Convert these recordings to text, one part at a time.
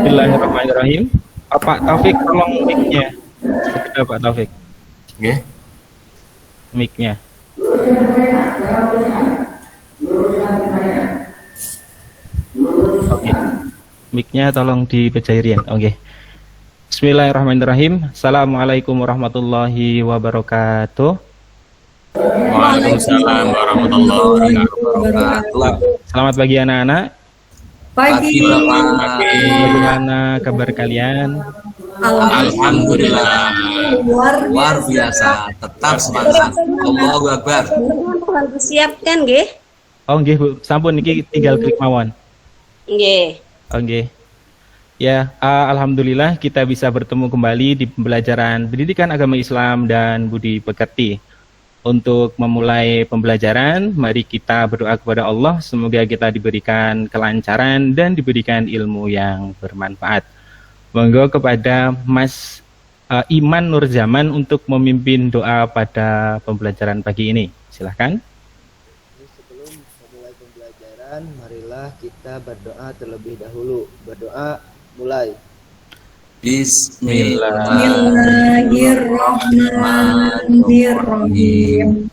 Bismillahirrahmanirrahim. Pak Taufik, tolong mic-nya. Ada Pak Taufik. Oke. Mic-nya. Oke. Mic-nya tolong dipejairin. Oke. Bismillahirrahmanirrahim. Assalamualaikum warahmatullahi wabarakatuh. Waalaikumsalam warahmatullahi wabarakatuh. Selamat pagi anak-anak. Pagi. Bagaimana kabar kalian? Alhamdulillah. Luar biasa. Tetap semangat. Allahu Akbar. Siapkan nggih. Oh nggih Bu, sampun niki tinggal klik mawon. Nggih. Oh nggih. Ya, alhamdulillah kita bisa bertemu kembali di pembelajaran Pendidikan Agama Islam dan Budi Pekerti. Untuk memulai pembelajaran, mari kita berdoa kepada Allah, semoga kita diberikan kelancaran dan diberikan ilmu yang bermanfaat. Monggo kepada Mas Iman Nurjaman untuk memimpin doa pada pembelajaran pagi ini. Silahkan. Sebelum memulai pembelajaran, marilah kita berdoa terlebih dahulu. Berdoa mulai. Bismillahirrahmanirrahim.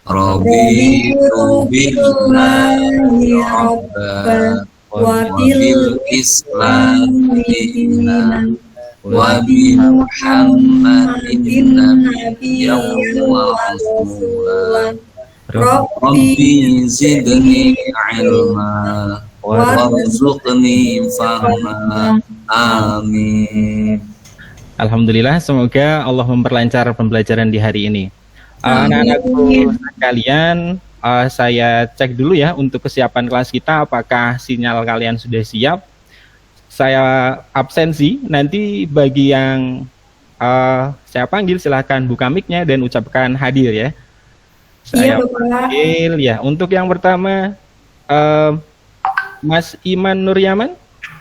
Raditu billahi rabban wa bil islami dinan wa bi Muhammadin nabiyyan wa rasulan. Rabbi zidni ilma warzuqni fahma. Amin. Alhamdulillah, semoga Allah memperlancar pembelajaran di hari ini. Anak-anakku sekalian, saya cek dulu ya untuk kesiapan kelas kita, apakah sinyal kalian sudah siap. Saya absensi, nanti bagi yang saya panggil silahkan buka mic-nya dan ucapkan hadir ya. Saya panggil ya. Untuk yang pertama, Mas Iman Nuryaman.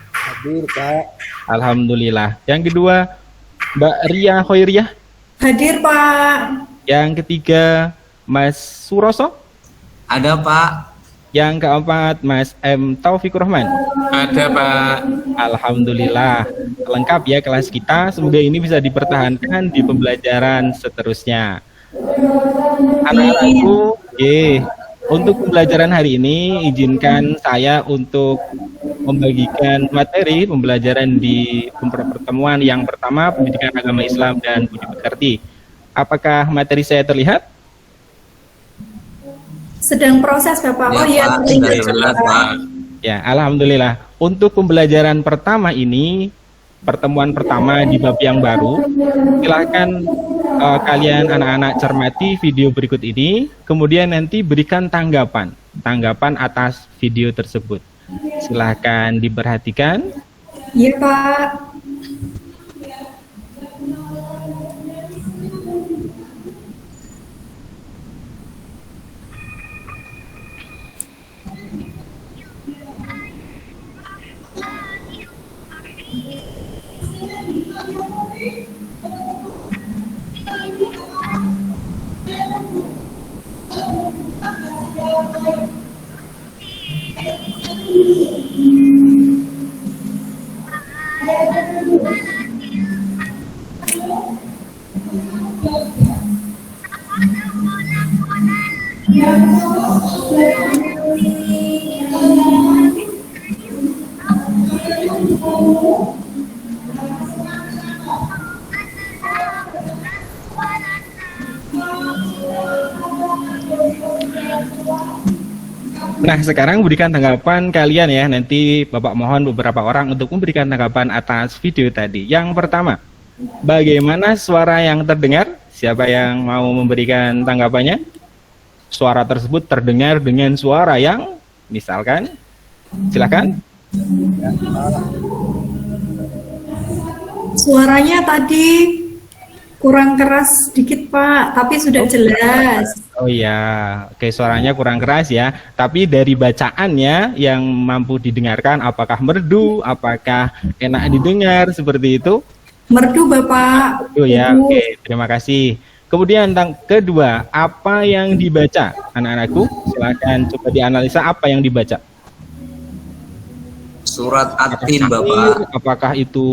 Hadir, Pak. Alhamdulillah. Yang kedua, Mbak Ria Khoiriah. Hadir, Pak. Yang ketiga, Mas Suroso. Ada, Pak. Yang keempat, Mas M. Taufikur Rahman. Ada, Pak. Alhamdulillah. Lengkap ya kelas kita. Semoga ini bisa dipertahankan di pembelajaran seterusnya. Anak-anakku, untuk pembelajaran hari ini, izinkan saya untuk membagikan materi pembelajaran di pertemuan yang pertama, Pendidikan Agama Islam dan Budi Pekerti. Apakah materi saya terlihat? Sedang proses, Bapak. Ya, Oh iya, Pak. Sudah jelas, Pak. Ya, alhamdulillah. Untuk pembelajaran pertama ini, pertemuan pertama di bab yang baru, silahkan kalian anak-anak cermati video berikut ini, kemudian nanti berikan tanggapan atas video tersebut. Silahkan diperhatikan. Iya, Pak. Nah, sekarang berikan tanggapan kalian ya. Nanti Bapak mohon beberapa orang untuk memberikan tanggapan atas video tadi. Yang pertama, bagaimana suara yang terdengar? Siapa yang mau memberikan tanggapannya? Suara tersebut terdengar dengan suara yang misalkan, silakan. Suaranya tadi kurang keras sedikit, Pak, tapi sudah jelas. Oh iya, oke, suaranya kurang keras ya. Tapi dari bacaannya yang mampu didengarkan, apakah merdu, apakah enak didengar seperti itu? Merdu, Bapak. Oh ya, oke, terima kasih. Kemudian tentang kedua, apa yang dibaca? Anak-anakku, silakan coba dianalisa apa yang dibaca. Surat At-Tin, Apakah Bapak. apakah itu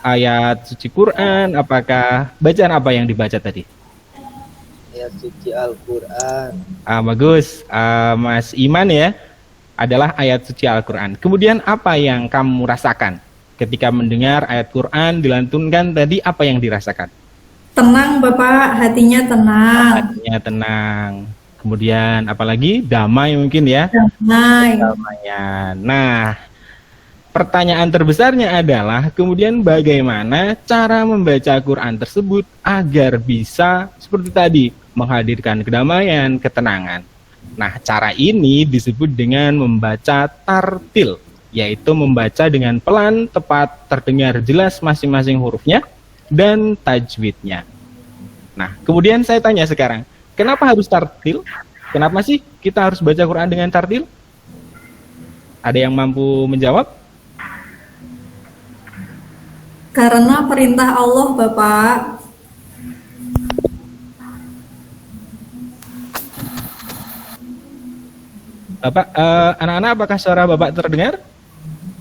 ayat suci Quran? Apakah bacaan apa yang dibaca tadi? Ayat suci Al-Quran. Bagus, Mas Iman ya, adalah ayat suci Al-Quran. Kemudian apa yang kamu rasakan ketika mendengar ayat Quran dilantunkan tadi? Apa yang dirasakan? Tenang Bapak, hatinya tenang. Hatinya tenang. Kemudian apalagi damai mungkin ya. Damai. Damaian. Nah, pertanyaan terbesarnya adalah kemudian bagaimana cara membaca Quran tersebut agar bisa seperti tadi menghadirkan kedamaian, ketenangan. Nah, cara ini disebut dengan membaca tartil, yaitu membaca dengan pelan, tepat, terdengar jelas masing-masing hurufnya dan tajwidnya. Nah, kemudian saya tanya sekarang, kenapa harus tartil? Kenapa sih kita harus baca Quran dengan tartil? Ada yang mampu menjawab? Karena perintah Allah Bapak. Bapak, anak-anak apakah suara Bapak terdengar?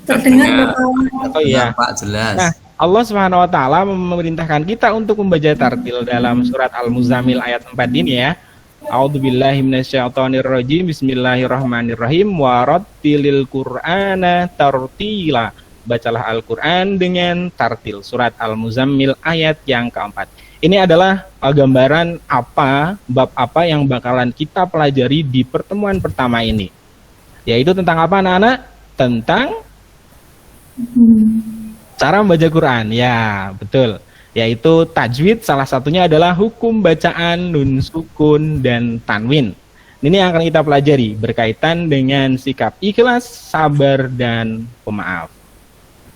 Terdengar Bapak. Oh iya. Pak, jelas. Nah, Allah Subhanahu wa taala memerintahkan kita untuk membaca tartil dalam surat Al-Muzammil ayat 4 ini ya. A'udzubillahi minasyaitonirrajim. Bismillahirrahmanirrahim. Warattilil Qur'ana tartila. Bacalah Al-Qur'an dengan tartil. Surat Al-Muzammil ayat yang keempat. Ini adalah gambaran bab apa yang bakalan kita pelajari di pertemuan pertama ini. Yaitu tentang apa anak-anak? Tentang cara membaca Quran. Ya, betul. Yaitu tajwid, salah satunya adalah hukum bacaan nun sukun dan tanwin. Ini yang akan kita pelajari berkaitan dengan sikap ikhlas, sabar, dan pemaaf.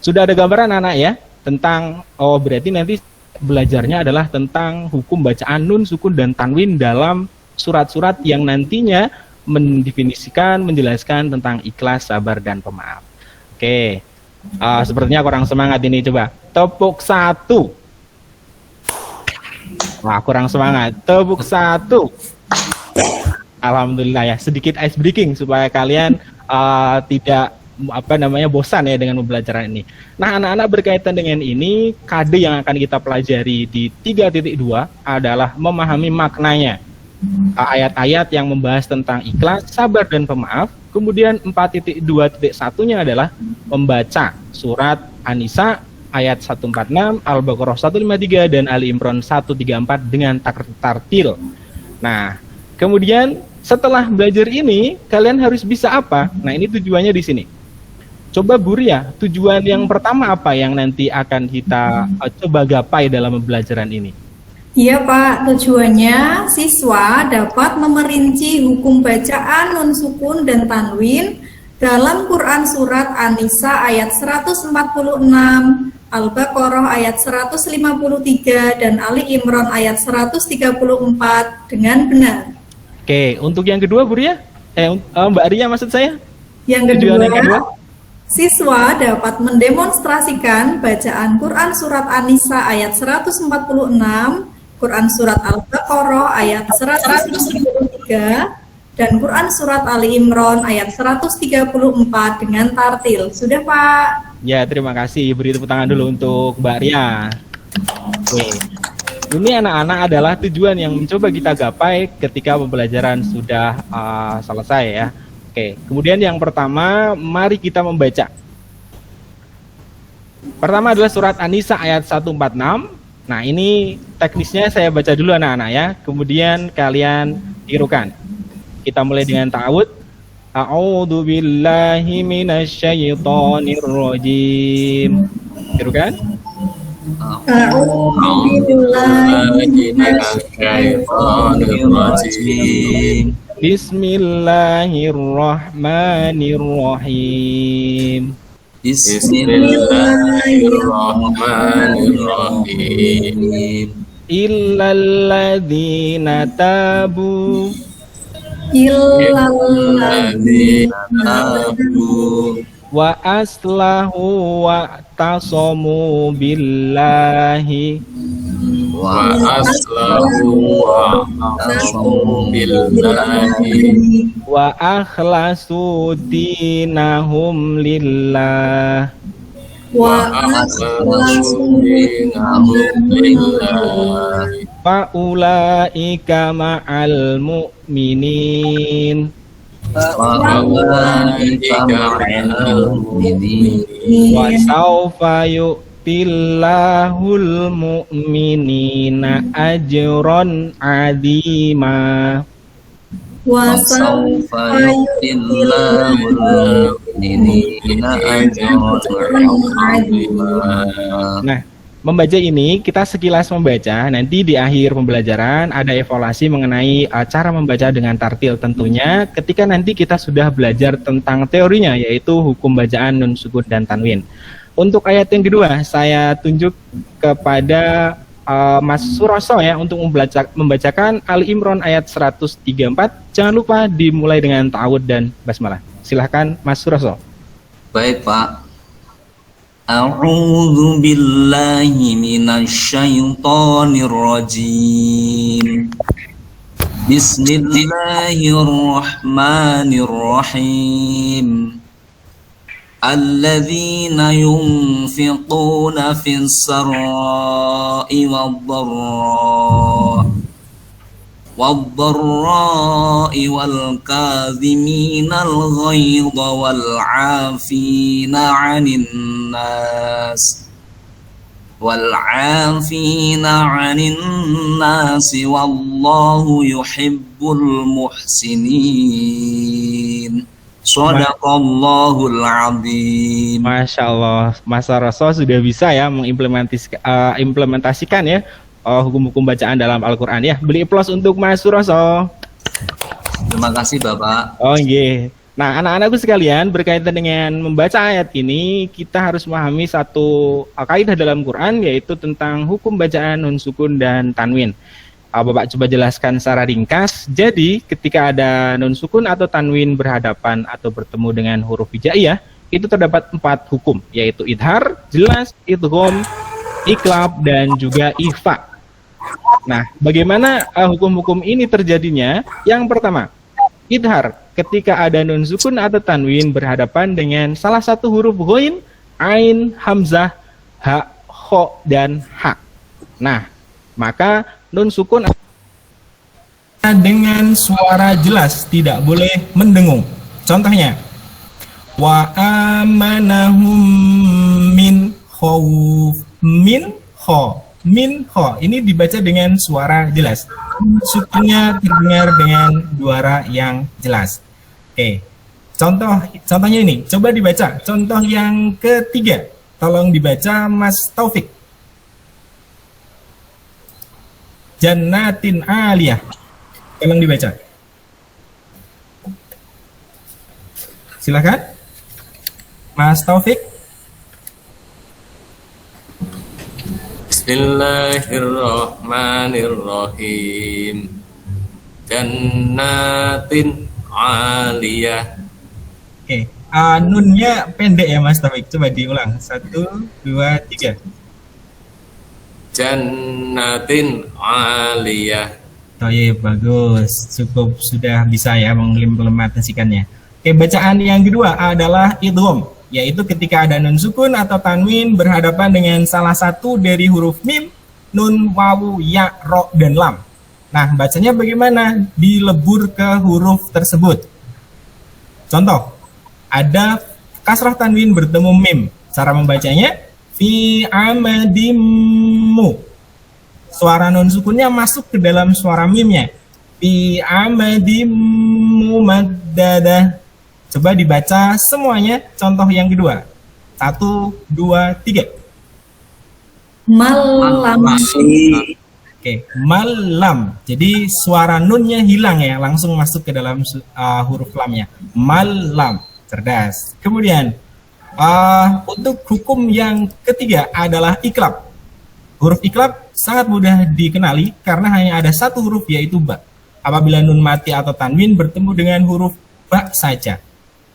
Sudah ada gambaran anak ya tentang, berarti nanti belajarnya adalah tentang hukum bacaan nun, sukun, dan tanwin dalam surat-surat yang nantinya mendefinisikan, menjelaskan tentang ikhlas, sabar, dan pemaaf. Oke, sepertinya kurang semangat ini, coba tepuk satu. Wah, kurang semangat, tepuk satu. Alhamdulillah ya, sedikit ice breaking supaya kalian tidak bosan ya dengan pembelajaran ini. Nah, anak-anak berkaitan dengan ini, kade yang akan kita pelajari di 3.2 adalah memahami maknanya. Ayat-ayat yang membahas tentang ikhlas, sabar, dan pemaaf. Kemudian 4.2.1-nya adalah membaca surat An-Nisa ayat 146, Al-Baqarah 153, dan Ali Imran 134 dengan tartil. Nah, kemudian setelah belajar ini, kalian harus bisa apa? Nah, ini tujuannya di sini. Coba Buria, tujuan yang pertama apa yang nanti akan kita coba gapai dalam pembelajaran ini? Iya Pak, tujuannya siswa dapat memerinci hukum bacaan nun sukun dan tanwin dalam Quran surat An-Nisa ayat 146, Al-Baqarah ayat 153, dan Ali Imran ayat 134 dengan benar. Oke, untuk yang kedua Buria? Mbak Ria maksud saya? Yang Tujuan yang kedua, kedua? siswa dapat mendemonstrasikan bacaan Quran surat An-Nisa ayat 146, Quran surat Al-Baqarah ayat 153, dan Quran surat Ali Imran ayat 134 dengan tartil. Sudah Pak? Ya, terima kasih. Beri tepuk tangan dulu untuk Mbak Ria. Oke. Ini anak-anak adalah tujuan yang mencoba kita gapai ketika pembelajaran sudah selesai ya. Oke, kemudian yang pertama, mari kita membaca. Pertama adalah surat An-Nisa ayat 146. Nah, ini teknisnya saya baca dulu anak-anak ya. Kemudian kalian tirukan. Kita mulai dengan ta'awud. A'udzu billahi minasyaitonir rajim. Tirukan. A'udzu billahi minasyaitonir Rajim. Bismillahirrahmanirrahim. Bismillahirrahmanirrahim. Illalladzina tabu wa aslahu wa tasamu billahi wa aslahu wa aqsamu billahi wa akhlasu dinahum lillah wa akhlasu dinahum lillahi fa ulaika ma'al mu'minin wa ulaika ma'al mu'minin wa sawfa yu'tillahul mu'minina ajran 'azima wa sawfa yu'tillahul mu'minina ajran 'azima. Nah, membaca ini kita sekilas membaca, nanti di akhir pembelajaran ada evaluasi mengenai cara membaca dengan tartil tentunya ketika nanti kita sudah belajar tentang teorinya yaitu hukum bacaan nun sukun dan tanwin. Untuk ayat yang kedua saya tunjuk kepada Mas Suroso ya untuk membacakan Ali Imran ayat 134. Jangan lupa dimulai dengan ta'awud dan basmalah. Silahkan Mas Suroso. Baik Pak. A'udzu billahi minasyaitonir rajim. Bismillahirrahmanirrahim. Alladzina yunfiquna fis sarra'i والضراء والكاظمين الغيظ والعافين عن الناس والله يحب المحسنين. Shadaqallahul azim. Masya Allah, Mas Rasul sudah bisa ya mengimplementasikan ya hukum-hukum bacaan dalam Al-Quran ya. Beri aplaus untuk Mas Suroso. Terima kasih Bapak. Oh iya. Nah anak-anakku sekalian, berkaitan dengan membaca ayat ini kita harus memahami satu kaidah dalam Quran yaitu tentang hukum bacaan nun sukun dan tanwin. Bapak coba jelaskan secara ringkas. Jadi ketika ada nun sukun atau tanwin berhadapan atau bertemu dengan huruf hijaiyah, itu terdapat 4 hukum yaitu idhar, jelas, idgham, iklab dan juga ikhfa. Nah, bagaimana hukum-hukum ini terjadinya? Yang pertama, idhar, ketika ada nun sukun atau tanwin berhadapan dengan salah satu huruf ghain, ain, hamzah, ha, kho, dan ha. Nah, maka nun sukun dengan suara jelas, tidak boleh mendengung. Contohnya, wa amanahum min khawf, min kho. Min kho ini dibaca dengan suara jelas, sukunnya terdengar dengan suara yang jelas. Oke, contohnya ini, coba dibaca. Contoh yang ketiga, tolong dibaca Mas Taufik. Jannatin aliyah, tolong dibaca. Silakan, Mas Taufik. Bismillahirrahmanirrahim. Jannatin aliyah. Oke, nunnya pendek ya Mas Taufik. Coba diulang. 1, 2, 3. Jannatin aliyah. Oh iya, bagus. Cukup sudah bisa ya mengimplementasikannya. Oke, bacaan yang kedua adalah idgham, yaitu ketika ada nun sukun atau tanwin berhadapan dengan salah satu dari huruf mim, nun, wawu, ya, ro, dan lam. Nah, bacanya bagaimana? Dilebur ke huruf tersebut. Contoh, ada kasrah tanwin bertemu mim. Cara membacanya, fi amadimu. Suara nun sukunnya masuk ke dalam suara mimnya. Fi amadimu maddadah. Coba dibaca semuanya. Contoh yang kedua. 1, 2, 3. Malam. Oke, malam. Jadi suara nunnya hilang ya, langsung masuk ke dalam huruf lamnya. Malam. Cerdas. Kemudian untuk hukum yang ketiga adalah iklab. Huruf iklab sangat mudah dikenali karena hanya ada satu huruf yaitu ba. Apabila nun mati atau tanwin bertemu dengan huruf ba saja.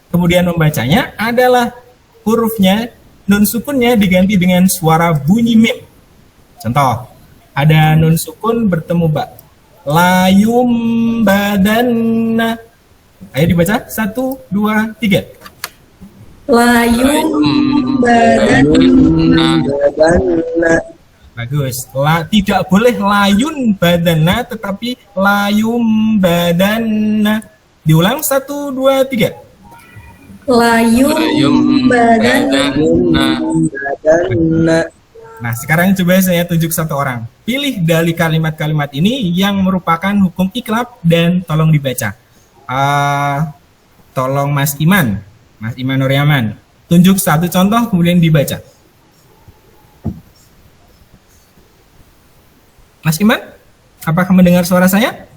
Kemudian membacanya adalah hurufnya, nun sukunnya diganti dengan suara bunyi mim. Contoh, Ada nun sukun bertemu ba. La yumbadanna. Ayo dibaca 1, 2, 3. Layum badan. Badanna. Bagus. Tidak boleh layun badana, tetapi layum badana. Diulang 1, 2, 3. Layum badan. Badanna. Nah, sekarang coba saya tunjuk satu orang. Pilih dari kalimat-kalimat ini yang merupakan hukum iklab dan tolong dibaca. Tolong Mas Iman Nuryaman. Tunjuk satu contoh kemudian dibaca. Mas Iman, apakah mendengar suara saya?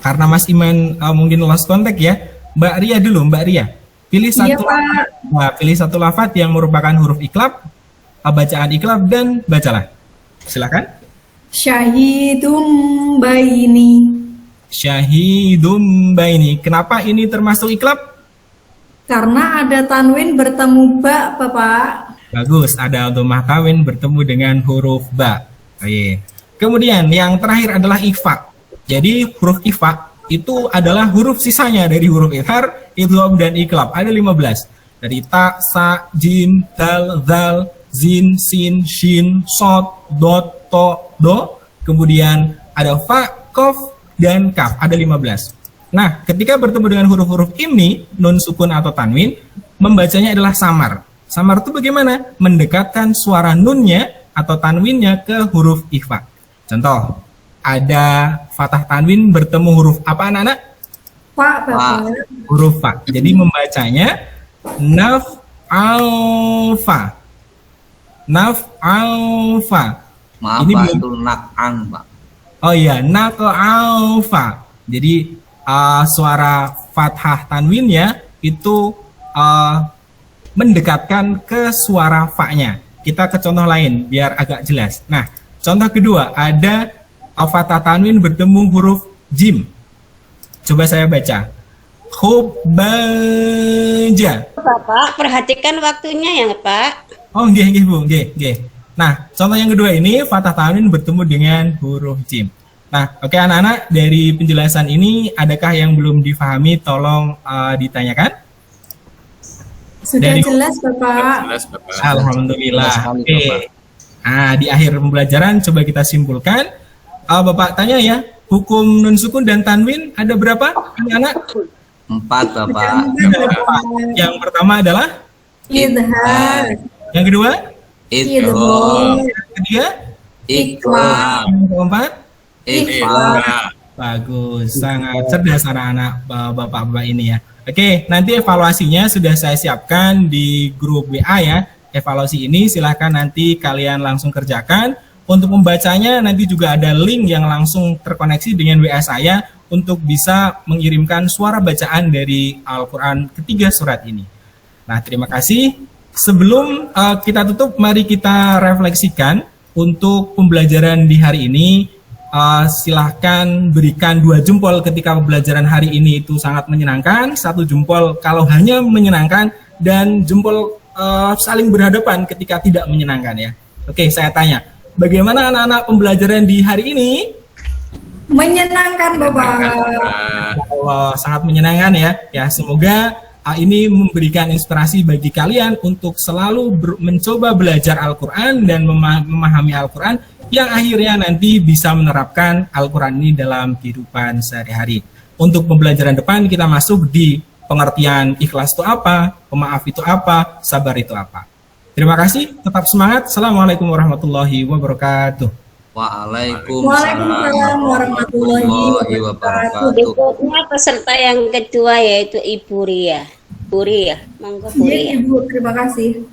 Karena Mas Iman mungkin lost contact ya. Mbak Ria dulu, Mbak Ria. Pilih Iya, satu Pak. pilih satu lafaz yang merupakan huruf iklab, bacaan iklab dan bacalah. Silakan. Syahidum baini. Syahidum baini. Kenapa ini termasuk iklab? Karena ada tanwin bertemu ba, Bapak. Bagus, ada dhammah kawin bertemu dengan huruf ba. Oke. Kemudian yang terakhir adalah ikhfa. Jadi huruf ikhfa itu adalah huruf sisanya dari huruf idhar, idgham dan iklab. Ada 15. Dari ta, sa, jim, dal, zal, zin, sin, shin, sod, dot, to, do. Kemudian ada fa, kof, dan kaf. Ada 15. Nah, ketika bertemu dengan huruf-huruf ini, nun sukun atau tanwin, membacanya adalah samar. Samar itu bagaimana? Mendekatkan suara nunnya atau tanwinnya ke huruf ikhfa. Contoh, ada fathah tanwin bertemu huruf apa anak-anak? Pak, Bapak. Huruf fa. Jadi membacanya naf alfa. Naf alfa. Maaf Ini Pak, belum- itu nak'an Pak. Oh iya, naf alfa. Jadi suara fathah tanwinnya itu mendekatkan ke suara fa-nya. Kita ke contoh lain biar agak jelas. Nah, contoh kedua ada fathah tanwin bertemu huruf jim. Coba saya baca. Khubbaja. Bapak, perhatikan waktunya ya, Pak. Oh, nggih Bu, nggih. Nah, contoh yang kedua ini fathah tanwin bertemu dengan huruf jim. Nah, oke anak-anak, dari penjelasan ini adakah yang belum difahami tolong ditanyakan? Sudah Dari- jelas, Bapak. Jelas, Bapak. Alhamdulillah. Jelas sekali, Oke. Nah, di akhir pembelajaran coba kita simpulkan. Bapak tanya ya, hukum nun sukun dan tanwin ada berapa anak-anak? 4 Bapak. Yang pertama adalah, Idhar. yang kedua, Idgham, yang ketiga, ikhlas, yang keempat. ikhfa. Bagus, sangat cerdas anak-anak bapak-bapak ini ya. Oke, nanti evaluasinya sudah saya siapkan di grup WA ya. Evaluasi ini silahkan nanti kalian langsung kerjakan. Untuk membacanya nanti juga ada link yang langsung terkoneksi dengan WA saya untuk bisa mengirimkan suara bacaan dari Al-Quran ketiga surat ini. Nah, terima kasih. Sebelum kita tutup, mari kita refleksikan untuk pembelajaran di hari ini. Silahkan berikan 2 jempol ketika pembelajaran hari ini itu sangat menyenangkan, 1 jempol kalau hanya menyenangkan, dan jempol saling berhadapan ketika tidak menyenangkan ya. Oke, saya tanya, bagaimana anak-anak pembelajaran di hari ini? Menyenangkan, Bapak. Allah, sangat menyenangkan ya. Ya, semoga ini memberikan inspirasi bagi kalian untuk selalu mencoba belajar Al-Quran dan memahami Al-Quran yang akhirnya nanti bisa menerapkan Al-Quran ini dalam kehidupan sehari-hari. Untuk pembelajaran depan kita masuk di pengertian ikhlas itu apa, pemaaf itu apa, sabar itu apa. Terima kasih, tetap semangat. Assalamualaikum warahmatullahi wabarakatuh. Waalaikumsalam warahmatullahi wabarakatuh. Berikutnya peserta yang kedua yaitu Ibu Ria. Bu Ria, monggo Bu Iya, Ria. Ibu, terima kasih.